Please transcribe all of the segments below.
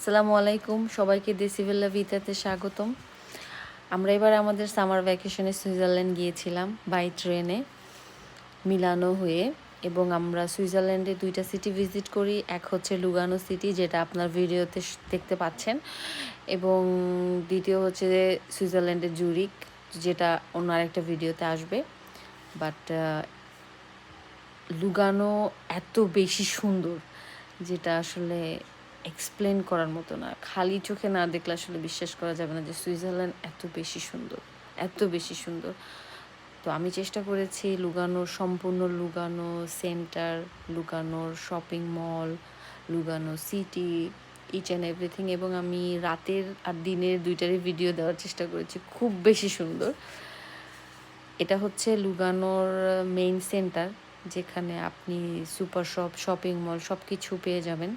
আসসালামু আলাইকুম, সবাইকে দেসিভেল্লা ভিতাতে স্বাগতম। আমরা এবার আমাদের সামার ভ্যাকেশনে সুইজারল্যান্ড গিয়েছিলাম বাই ট্রেনে মিলানো হয়ে, এবং আমরা সুইজারল্যান্ডে 2টা সিটি ভিজিট করি। এক হচ্ছে লুগানো সিটি, যেটা আপনার ভিডিওতে দেখতে পাচ্ছেন, এবং দ্বিতীয় হচ্ছে সুইজারল্যান্ডের জুরিক, যেটা অন্য আরেকটা ভিডিওতে আসবে। বাট লুগানো এত বেশি সুন্দর, যেটা আসলে এক্সপ্লেন করার মতো না। খালি চোখে না দেখলে আসলে বিশ্বাস করা যাবে না যে সুইজারল্যান্ড এত বেশি সুন্দর, এত বেশি সুন্দর। তো আমি চেষ্টা করেছি লুগানোর সম্পূর্ণ লুগানো সেন্টার, লুগানোর shopping mall, Lugano city, each and everything, এবং আমি রাতের আর দিনের দুইটারই ভিডিও দেওয়ার চেষ্টা করেছি। খুব বেশি সুন্দর। এটা হচ্ছে লুগানোর মেইন সেন্টার, যেখানে আপনি সুপার শপ, শপিং মল সব কিছু পেয়ে যাবেন।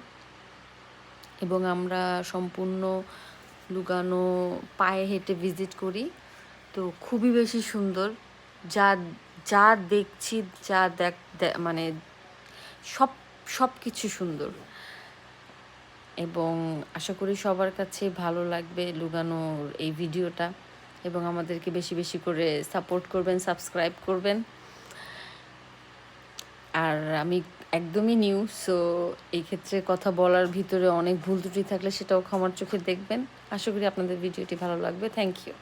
এবং আমরা সম্পূর্ণ লুগানো পায়ে হেঁটে ভিজিট করি। তো খুবই বেশি সুন্দর। যা যা দেখছি, যা মানে সব সব কিছু সুন্দর, এবং আশা করি সবার কাছে ভালো লাগবে লুগানোর এই ভিডিওটা, এবং আমাদেরকে বেশি বেশি করে সাপোর্ট করবেন, সাবস্ক্রাইব করবেন। আর আমি একদমই নিউ, সো এই ক্ষেত্রে কথা বলার ভিতরে অনেক ভুল ত্রুটি থাকলে সেটাও ক্ষমার চোখে দেখবেন। আশা করি আপনাদের ভিডিওটি ভালো লাগবে। Thank you.